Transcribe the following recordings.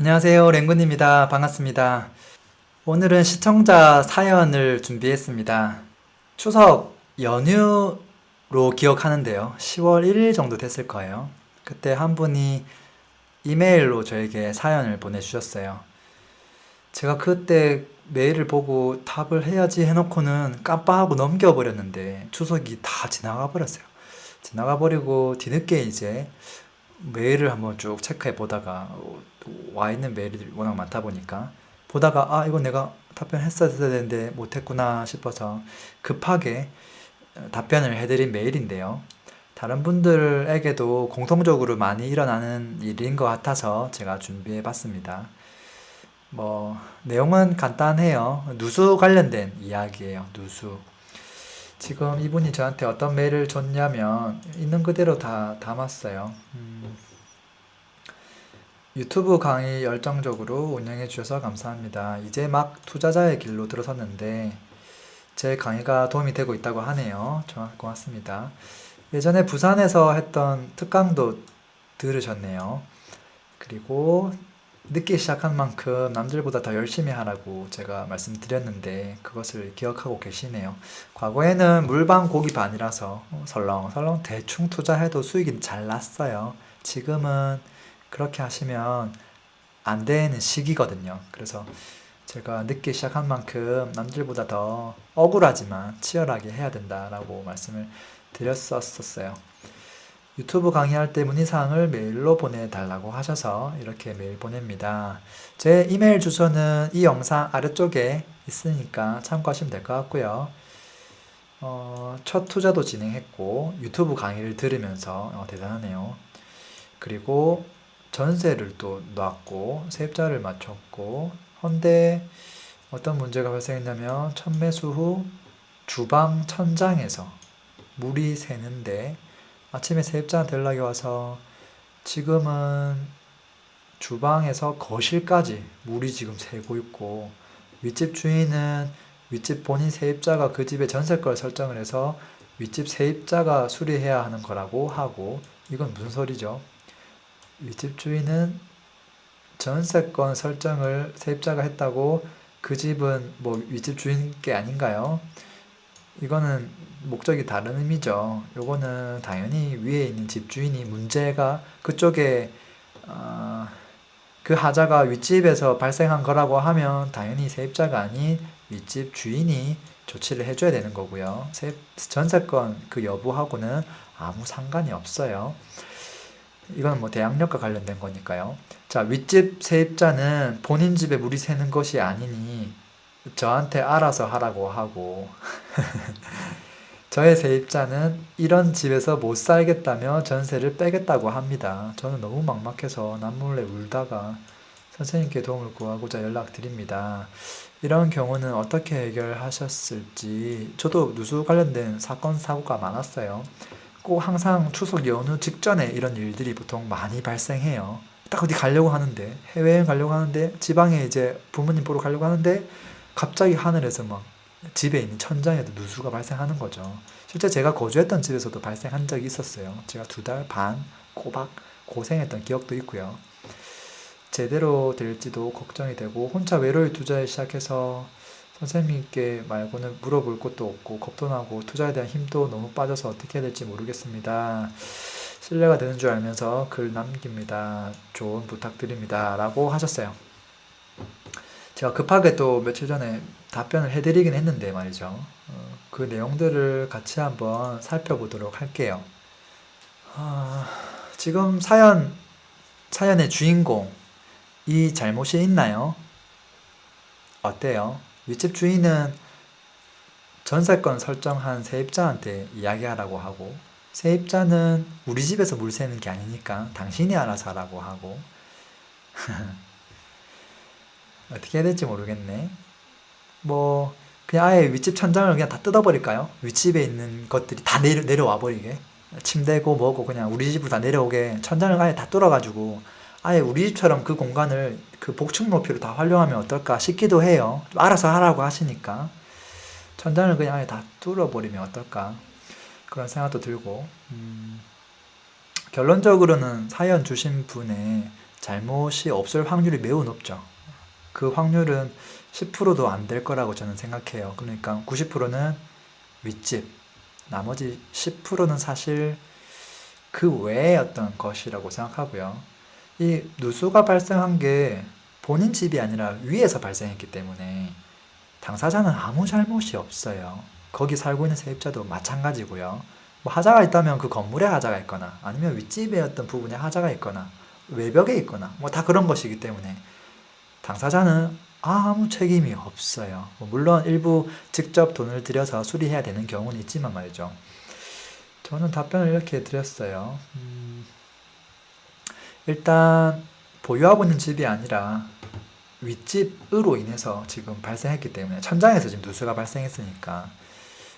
안녕하세요. 랭군입니다. 반갑습니다. 오늘은 시청자 사연을 준비했습니다. 추석 연휴로 기억하는데요. 10월 1일 정도 됐을 거예요. 그때 한 분이 이메일로 저에게 사연을 보내주셨어요. 제가 그때 메일을 보고 답을 해야지 해놓고는 깜빡하고 넘겨버렸는데 추석이 다 지나가 버렸어요. 지나가 버리고 뒤늦게 이제 메일을 한번 쭉 체크해 보다가 와 있는 메일이 워낙 많다 보니까 보다가 아 이거 내가 답변했어야 되는데 못했구나 싶어서 급하게 답변을 해드린 메일인데요. 다른 분들에게도 공통적으로 많이 일어나는 일인 것 같아서 제가 준비해 봤습니다. 뭐 내용은 간단해요. 누수 관련된 이야기예요. 누수. 지금 이분이 저한테 어떤 메일을 줬냐면 있는 그대로 다 담았어요. 유튜브 강의 열정적으로 운영해 주셔서 감사합니다. 이제 막 투자자의 길로 들어섰는데 제 강의가 도움이 되고 있다고 하네요. 정말 고맙습니다. 예전에 부산에서 했던 특강도 들으셨네요. 그리고 늦게 시작한 만큼 남들보다 더 열심히 하라고 제가 말씀드렸는데 그것을 기억하고 계시네요. 과거에는 물반 고기 반이라서 설렁설렁 대충 투자해도 수익이 잘 났어요. 지금은 그렇게 하시면 안 되는 시기거든요. 그래서 제가 늦게 시작한 만큼 남들보다 더 억울하지만 치열하게 해야 된다라고 말씀을 드렸었어요. 유튜브 강의할 때 문의사항을 메일로 보내달라고 하셔서 이렇게 메일 보냅니다. 제 이메일 주소는 이 영상 아래쪽에 있으니까 참고하시면 될 것 같고요. 첫 투자도 진행했고 유튜브 강의를 들으면서 대단하네요. 그리고 전세를 또 놨고 세입자를 맞췄고 헌데 어떤 문제가 발생했냐면 첫 매수 후 주방 천장에서 물이 새는데 아침에 세입자한테 연락이 와서 지금은 주방에서 거실까지 물이 지금 새고 있고 윗집 주인은 윗집 본인 세입자가 그 집의 전세가를 설정을 해서 윗집 세입자가 수리해야 하는 거라고 하고 이건 무슨 소리죠? 윗집 주인은 전세권 설정을 세입자가 했다고 그 집은 뭐 윗집 주인 게 아닌가요? 이거는 목적이 다른 의미죠. 요거는 당연히 위에 있는 집주인이 문제가 그쪽에 어, 그 하자가 윗집에서 발생한 거라고 하면 당연히 세입자가 아닌 윗집 주인이 조치를 해줘야 되는 거고요. 전세권 그 여부하고는 아무 상관이 없어요. 이건 뭐 대항력과 관련된 거니까요. 자, 윗집 세입자는 본인 집에 물이 새는 것이 아니니 저한테 알아서 하라고 하고 저의 세입자는 이런 집에서 못 살겠다며 전세를 빼겠다고 합니다. 저는 너무 막막해서 남몰래 울다가 선생님께 도움을 구하고자 연락드립니다. 이런 경우는 어떻게 해결하셨을지 저도 누수 관련된 사건 사고가 많았어요. 꼭 항상 추석 연휴 직전에 이런 일들이 보통 많이 발생해요. 딱 어디 가려고 하는데 해외여행 가려고 하는데 지방에 이제 부모님 보러 가려고 하는데 갑자기 하늘에서 막 집에 있는 천장에도 누수가 발생하는 거죠. 실제 제가 거주했던 집에서도 발생한 적이 있었어요. 제가 2달 반 꼬박 고생했던 기억도 있고요. 제대로 될지도 걱정이 되고 혼자 외로이 투자에 시작해서 선생님께 말고는 물어볼 것도 없고 겁도 나고 투자에 대한 힘도 너무 빠져서 어떻게 해야 될지 모르겠습니다. 신뢰가 되는 줄 알면서 글 남깁니다. 조언 부탁드립니다. 라고 하셨어요. 제가 급하게 또 며칠 전에 답변을 해드리긴 했는데 말이죠. 그 내용들을 같이 한번 살펴보도록 할게요. 아, 지금 사연의 주인공, 이 잘못이 있나요? 어때요? 윗집 주인은 전세권 설정한 세입자한테 이야기하라고 하고, 세입자는 우리 집에서 물 새는 게 아니니까 당신이 알아서 하라고 하고, 어떻게 해야 될지 모르겠네. 뭐, 그냥 아예 윗집 천장을 그냥 다 뜯어버릴까요? 윗집에 있는 것들이 다 내려와 버리게. 침대고 뭐고 그냥 우리 집으로 다 내려오게 천장을 아예 다 뚫어가지고 아예 우리 집처럼 그 공간을 그 복층 높이로 다 활용하면 어떨까 싶기도 해요. 좀 알아서 하라고 하시니까. 천장을 그냥 아예 다 뚫어버리면 어떨까. 그런 생각도 들고. 결론적으로는 사연 주신 분의 잘못이 없을 확률이 매우 높죠. 그 확률은 10%도 안 될 거라고 저는 생각해요. 그러니까 90%는 윗집, 나머지 10%는 사실 그 외의 어떤 것이라고 생각하고요. 이 누수가 발생한 게 본인 집이 아니라 위에서 발생했기 때문에 당사자는 아무 잘못이 없어요. 거기 살고 있는 세입자도 마찬가지고요. 뭐 하자가 있다면 그 건물에 하자가 있거나 아니면 윗집의 어떤 부분에 하자가 있거나 외벽에 있거나 뭐 다 그런 것이기 때문에 당사자는 아무 책임이 없어요. 뭐 물론 일부 직접 돈을 들여서 수리해야 되는 경우는 있지만 말이죠. 저는 답변을 이렇게 드렸어요. 일단 보유하고 있는 집이 아니라 윗집으로 인해서 지금 발생했기 때문에 천장에서 지금 누수가 발생했으니까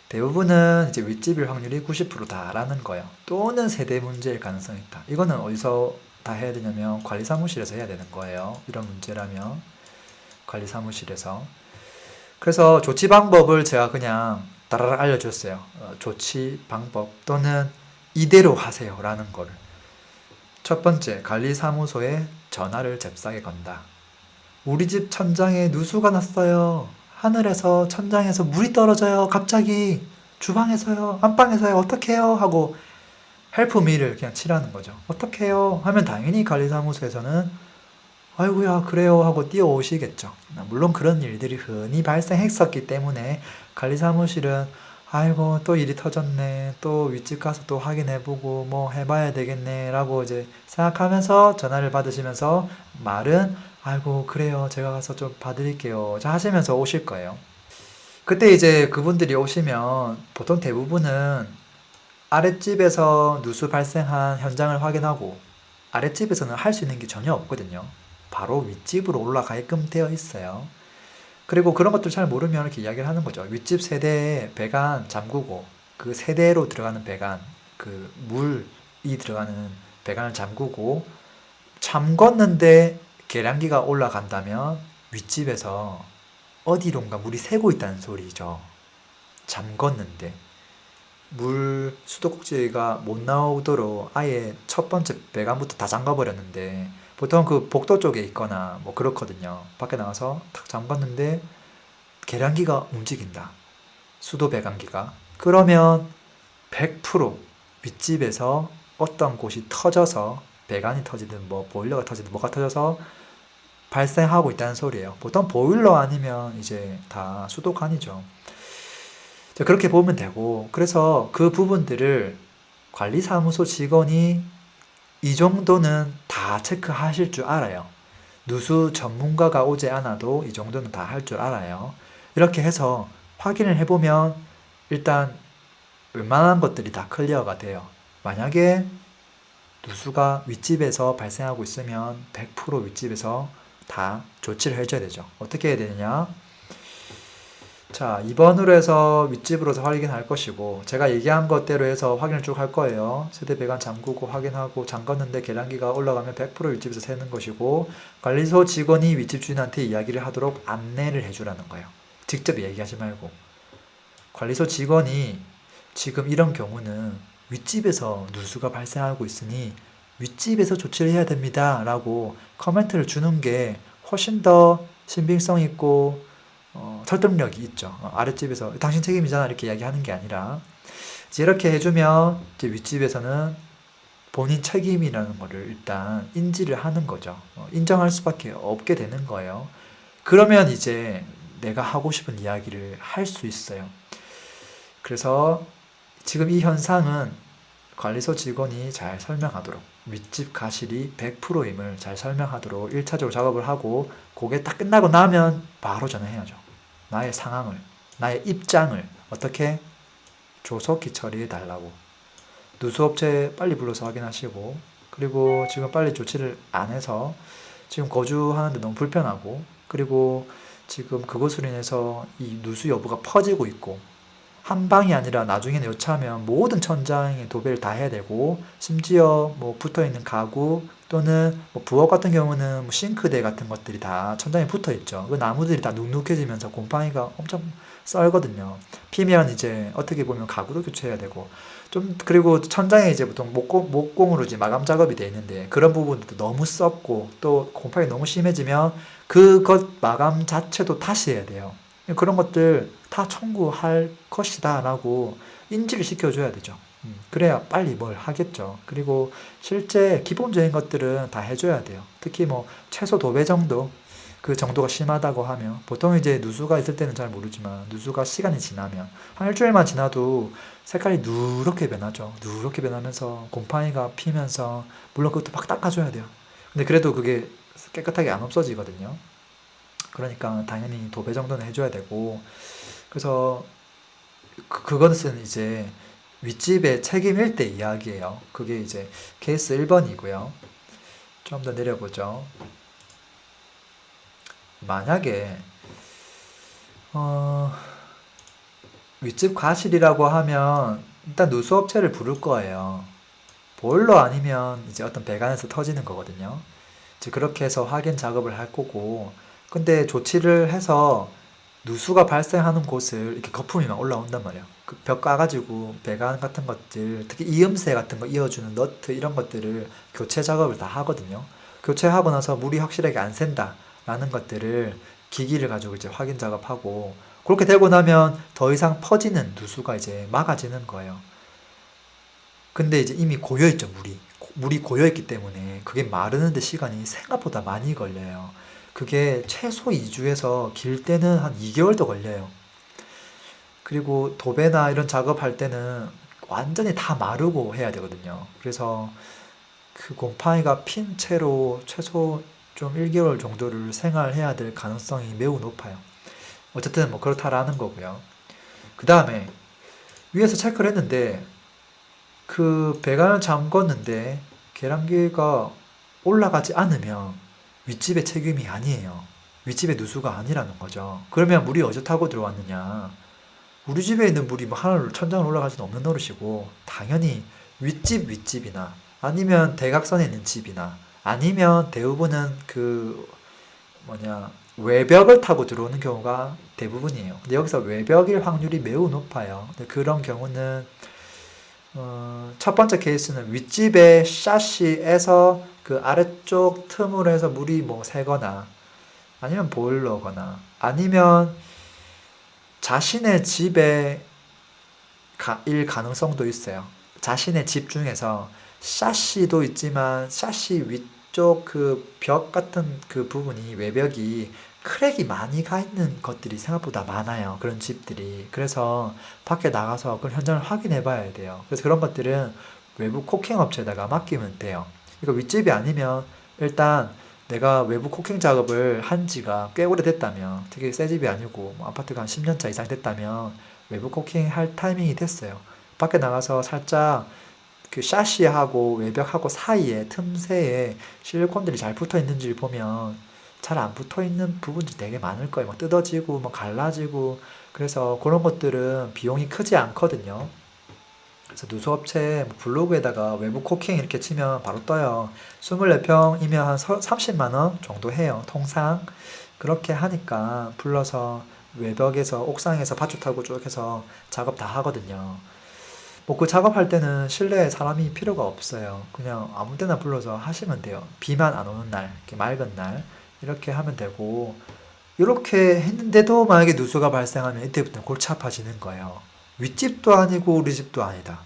대부분은 이제 윗집일 확률이 90%다라는 거예요. 또는 세대 문제일 가능성이 있다. 이거는 어디서 다 해야 되냐면 관리사무실에서 해야 되는 거예요. 이런 문제라면 관리사무실에서. 그래서 조치 방법을 제가 그냥 따라락 알려줬어요. 조치 방법 또는 이대로 하세요 라는 거를. 첫 번째, 관리사무소에 전화를 잽싸게 건다. 우리 집 천장에 누수가 났어요. 하늘에서 천장에서 물이 떨어져요. 갑자기 주방에서요. 안방에서요. 어떡해요? 하고 헬프 미를 그냥 치라는 거죠. 어떡해요? 하면 당연히 관리사무소에서는 아이고야 그래요 하고 뛰어오시겠죠. 물론 그런 일들이 흔히 발생했었기 때문에 관리사무실은 아이고 또 일이 터졌네 또 윗집 가서 또 확인해보고 뭐 해봐야 되겠네 라고 이제 생각하면서 전화를 받으시면서 말은 아이고 그래요 제가 가서 좀 봐드릴게요 자 하시면서 오실 거예요. 그때 이제 그분들이 오시면 보통 대부분은 아랫집에서 누수 발생한 현장을 확인하고 아랫집에서는 할 수 있는 게 전혀 없거든요. 바로 윗집으로 올라가게끔 되어 있어요. 그리고 그런 것들 잘 모르면 이렇게 이야기를 하는 거죠. 윗집 세대에 배관 잠그고 그 세대로 들어가는 배관, 그 물이 들어가는 배관을 잠그고 잠궜는데 계량기가 올라간다면 윗집에서 어디론가 물이 새고 있다는 소리죠. 잠궜는데 물 수도꼭지가 못 나오도록 아예 첫 번째 배관부터 다 잠가버렸는데 보통 그 복도 쪽에 있거나 뭐 그렇거든요. 밖에 나가서 탁 잠갔는데 계량기가 움직인다. 수도 배관기가. 그러면 100% 윗집에서 어떤 곳이 터져서 배관이 터지든 뭐 보일러가 터지든 뭐가 터져서 발생하고 있다는 소리예요. 보통 보일러 아니면 이제 다 수도관이죠. 그렇게 보면 되고 그래서 그 부분들을 관리사무소 직원이 이 정도는 다 체크하실 줄 알아요. 누수 전문가가 오지 않아도 이 정도는 다 할 줄 알아요. 이렇게 해서 확인을 해보면 일단 웬만한 것들이 다 클리어가 돼요. 만약에 누수가 윗집에서 발생하고 있으면 100% 윗집에서 다 조치를 해줘야 되죠. 어떻게 해야 되느냐? 자, 2번으로 해서 윗집으로서 확인할 것이고 제가 얘기한 것대로 해서 확인을 쭉 할 거예요. 세대 배관 잠그고 확인하고 잠갔는데 계량기가 올라가면 100% 윗집에서 새는 것이고 관리소 직원이 윗집 주인한테 이야기를 하도록 안내를 해주라는 거예요. 직접 얘기하지 말고 관리소 직원이 지금 이런 경우는 윗집에서 누수가 발생하고 있으니 윗집에서 조치를 해야 됩니다 라고 커멘트를 주는 게 훨씬 더 신빙성 있고 설득력이 있죠. 아랫집에서 당신 책임이잖아 이렇게 이야기하는 게 아니라 이제 이렇게 해주면 이제 윗집에서는 본인 책임이라는 거를 일단 인지를 하는 거죠. 인정할 수밖에 없게 되는 거예요. 그러면 이제 내가 하고 싶은 이야기를 할 수 있어요. 그래서 지금 이 현상은 관리소 직원이 잘 설명하도록 윗집 가실이 100%임을 잘 설명하도록 1차적으로 작업을 하고 그게 딱 끝나고 나면 바로 전화해야죠. 나의 상황을, 나의 입장을 어떻게 조속히 처리해 달라고. 누수업체 빨리 불러서 확인하시고 그리고 지금 빨리 조치를 안 해서 지금 거주하는데 너무 불편하고 그리고 지금 그것으로 인해서 이 누수 여부가 퍼지고 있고 한 방이 아니라 나중에는 여차하면 모든 천장에 도배를 다 해야 되고 심지어 뭐 붙어있는 가구 또는 뭐 부엌 같은 경우는 뭐 싱크대 같은 것들이 다 천장에 붙어 있죠. 그 나무들이 다 눅눅해지면서 곰팡이가 엄청 썰거든요. 피면 이제 어떻게 보면 가구도 교체해야 되고 좀 그리고 천장에 이제 보통 목공으로 이제 마감 작업이 돼 있는데 그런 부분도 너무 썩고 또 곰팡이 너무 심해지면 그것 마감 자체도 다시 해야 돼요. 그런 것들 다 청구할 것이다라고 인지를 시켜줘야 되죠. 그래야 빨리 뭘 하겠죠. 그리고 실제 기본적인 것들은 다 해줘야 돼요. 특히 뭐 최소 도배 정도 그 정도가 심하다고 하면 보통 이제 누수가 있을 때는 잘 모르지만 누수가 시간이 지나면 한 일주일만 지나도 색깔이 누렇게 변하죠. 누렇게 변하면서 곰팡이가 피면서 물론 그것도 막 닦아줘야 돼요. 근데 그래도 그게 깨끗하게 안 없어지거든요. 그러니까 당연히 도배 정도는 해줘야 되고 그래서 그것은 이제 윗집의 책임일 때 이야기예요. 그게 이제 케이스 1번이고요. 좀 더 내려보죠. 만약에 어, 윗집 과실이라고 하면 일단 누수업체를 부를 거예요. 보일러 아니면 이제 어떤 배관에서 터지는 거거든요. 이제 그렇게 해서 확인 작업을 할 거고 근데 조치를 해서 누수가 발생하는 곳을 이렇게 거품이 막 올라온단 말이에요. 그 벽 까가지고 배관 같은 것들, 특히 이음새 같은 거 이어주는 너트 이런 것들을 교체 작업을 다 하거든요. 교체하고 나서 물이 확실하게 안 샌다 라는 것들을 기기를 가지고 이제 확인 작업하고 그렇게 되고 나면 더 이상 퍼지는 누수가 이제 막아지는 거예요. 근데 이제 이미 고여있죠, 물이. 물이 고여있기 때문에 그게 마르는데 시간이 생각보다 많이 걸려요. 그게 최소 2주에서 길 때는 한 2개월도 걸려요. 그리고 도배나 이런 작업할 때는 완전히 다 마르고 해야 되거든요. 그래서 그 곰팡이가 핀 채로 최소 좀 1개월 정도를 생활해야 될 가능성이 매우 높아요. 어쨌든 뭐 그렇다라는 거고요. 그 다음에 위에서 체크를 했는데 그 배관을 잠궜는데 계량기가 올라가지 않으면 윗집의 책임이 아니에요. 윗집의 누수가 아니라는 거죠. 그러면 물이 어디서 타고 들어왔느냐? 우리 집에 있는 물이 뭐 하늘 천장을 올라가지는 없는 노릇이고 당연히 윗집이나 아니면 대각선에 있는 집이나 아니면 대부분은 그 뭐냐 외벽을 타고 들어오는 경우가 대부분이에요. 근데 여기서 외벽일 확률이 매우 높아요. 근데 그런 경우는 첫 번째 케이스는 윗집의 샤시에서 그 아래쪽 틈으로 해서 물이 뭐 새거나 아니면 보일러거나 아니면 자신의 집에 일 가능성도 있어요. 자신의 집 중에서 샤시도 있지만 샤시 위쪽 그 벽 같은 그 부분이 외벽이 크랙이 많이 가 있는 것들이 생각보다 많아요. 그런 집들이. 그래서 밖에 나가서 그런 현장을 확인해 봐야 돼요. 그래서 그런 것들은 외부 코킹 업체에다가 맡기면 돼요. 이거 윗집이 아니면 일단 내가 외부 코킹 작업을 한 지가 꽤 오래됐다면, 되게 새 집이 아니고 뭐 아파트가 한 10년 차 이상 됐다면 외부 코킹 할 타이밍이 됐어요. 밖에 나가서 살짝 그 샤시하고 외벽하고 사이에 틈새에 실리콘들이 잘 붙어 있는지를 보면 잘 안 붙어 있는 부분들이 되게 많을 거예요. 막 뜯어지고, 막 갈라지고. 그래서 그런 것들은 비용이 크지 않거든요. 그래서 누수업체 블로그에다가 외부 코킹 이렇게 치면 바로 떠요. 24평이면 한 30만 원 정도 해요. 통상. 그렇게 하니까 불러서 외벽에서 옥상에서 밧줄 타고 쭉 해서 작업 다 하거든요. 뭐 그 작업할 때는 실내에 사람이 필요가 없어요. 그냥 아무 때나 불러서 하시면 돼요. 비만 안 오는 날, 이렇게 맑은 날 이렇게 하면 되고 이렇게 했는데도 만약에 누수가 발생하면 이때부터 골치 아파지는 거예요. 윗집도 아니고 우리 집도 아니다.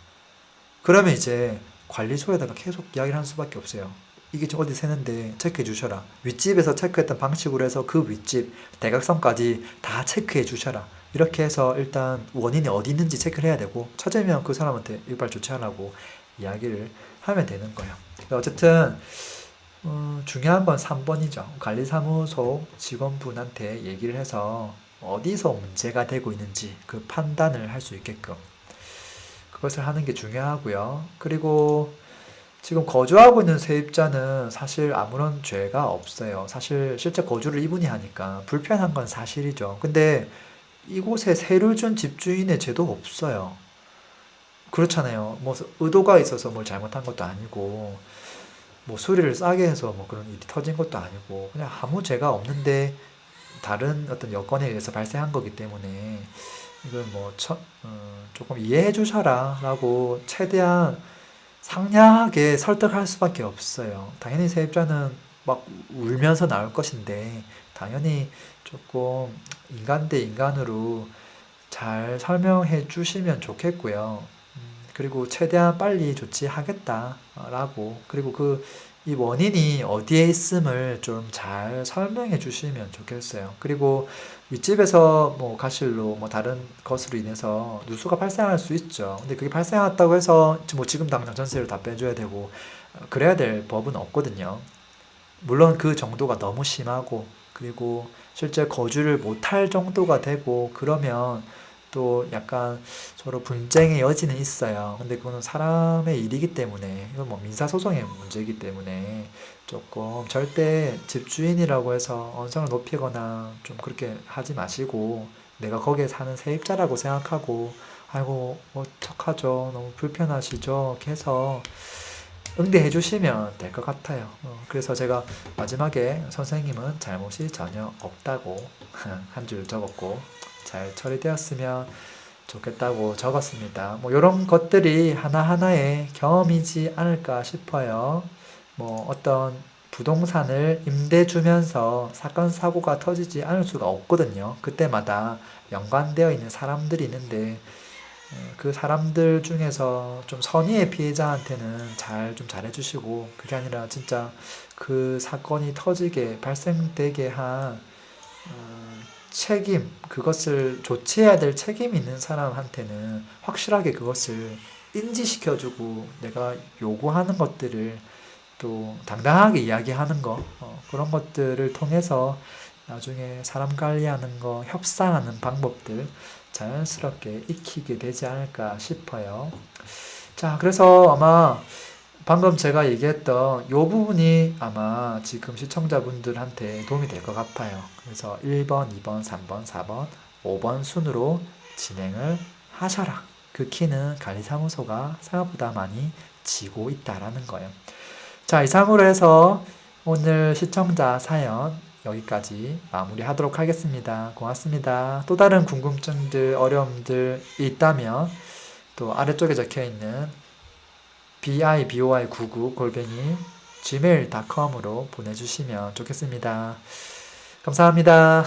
그러면 이제 관리소에다가 계속 이야기를 하는 수밖에 없어요. 이게 지금 어디 새는데 체크해 주셔라. 윗집에서 체크했던 방식으로 해서 그 윗집 대각선까지 다 체크해 주셔라. 이렇게 해서 일단 원인이 어디 있는지 체크를 해야 되고 찾으면 그 사람한테 일발 조치하라고 이야기를 하면 되는 거예요. 어쨌든 중요한 건 3번이죠. 관리사무소 직원분한테 얘기를 해서 어디서 문제가 되고 있는지 그 판단을 할 수 있게끔 그것을 하는 게 중요하고요. 그리고 지금 거주하고 있는 세입자는 사실 아무런 죄가 없어요. 사실 실제 거주를 이분이 하니까 불편한 건 사실이죠. 근데 이곳에 세를 준 집주인의 죄도 없어요. 그렇잖아요. 뭐 의도가 있어서 뭘 잘못한 것도 아니고 뭐 수리를 싸게 해서 뭐 그런 일이 터진 것도 아니고 그냥 아무 죄가 없는데 다른 어떤 여건에 의해서 발생한 거기 때문에 이걸 뭐 조금 이해해 주셔라 라고 최대한 상냥하게 설득할 수밖에 없어요. 당연히 세입자는 막 울면서 나올 것인데 당연히 조금 인간 대 인간으로 잘 설명해 주시면 좋겠고요. 그리고 최대한 빨리 조치하겠다라고, 그리고 이 원인이 어디에 있음을 좀 잘 설명해 주시면 좋겠어요. 그리고 윗집에서 뭐 가실로 뭐 다른 것으로 인해서 누수가 발생할 수 있죠. 근데 그게 발생했다고 해서 뭐 지금 당장 전세를 다 빼줘야 되고 그래야 될 법은 없거든요. 물론 그 정도가 너무 심하고 그리고 실제 거주를 못할 정도가 되고 그러면 또 약간 서로 분쟁의 여지는 있어요. 근데 그거는 사람의 일이기 때문에 이건 뭐 민사소송의 문제이기 때문에 조금 절대 집주인이라고 해서 언성을 높이거나 좀 그렇게 하지 마시고 내가 거기에 사는 세입자라고 생각하고 아이고 어떡하죠 너무 불편하시죠 이렇게 해서 응대해 주시면 될 것 같아요. 그래서 제가 마지막에 선생님은 잘못이 전혀 없다고 한 줄 적었고 잘 처리되었으면 좋겠다고 적었습니다. 뭐 이런 것들이 하나하나의 경험이지 않을까 싶어요. 뭐 어떤 부동산을 임대 주면서 사건 사고가 터지지 않을 수가 없거든요. 그때마다 연관되어 있는 사람들이 있는데 그 사람들 중에서 좀 선의의 피해자한테는 좀 잘해주시고 그게 아니라 진짜 그 사건이 터지게 발생되게 한 책임, 그것을 조치해야 될 책임이 있는 사람한테는 확실하게 그것을 인지시켜주고 내가 요구하는 것들을 또 당당하게 이야기하는 거, 그런 것들을 통해서 나중에 사람 관리하는 거, 협상하는 방법들 자연스럽게 익히게 되지 않을까 싶어요. 자, 그래서 아마 방금 제가 얘기했던 이 부분이 아마 지금 시청자분들한테 도움이 될 것 같아요. 그래서 1번, 2번, 3번, 4번, 5번 순으로 진행을 하셔라. 그 키는 관리사무소가 생각보다 많이 지고 있다라는 거예요. 자, 이상으로 해서 오늘 시청자 사연 여기까지 마무리하도록 하겠습니다. 고맙습니다. 또 다른 궁금증들, 어려움들 있다면 또 아래쪽에 적혀 있는 biboy99 gmail.com으로 보내주시면 좋겠습니다. 감사합니다.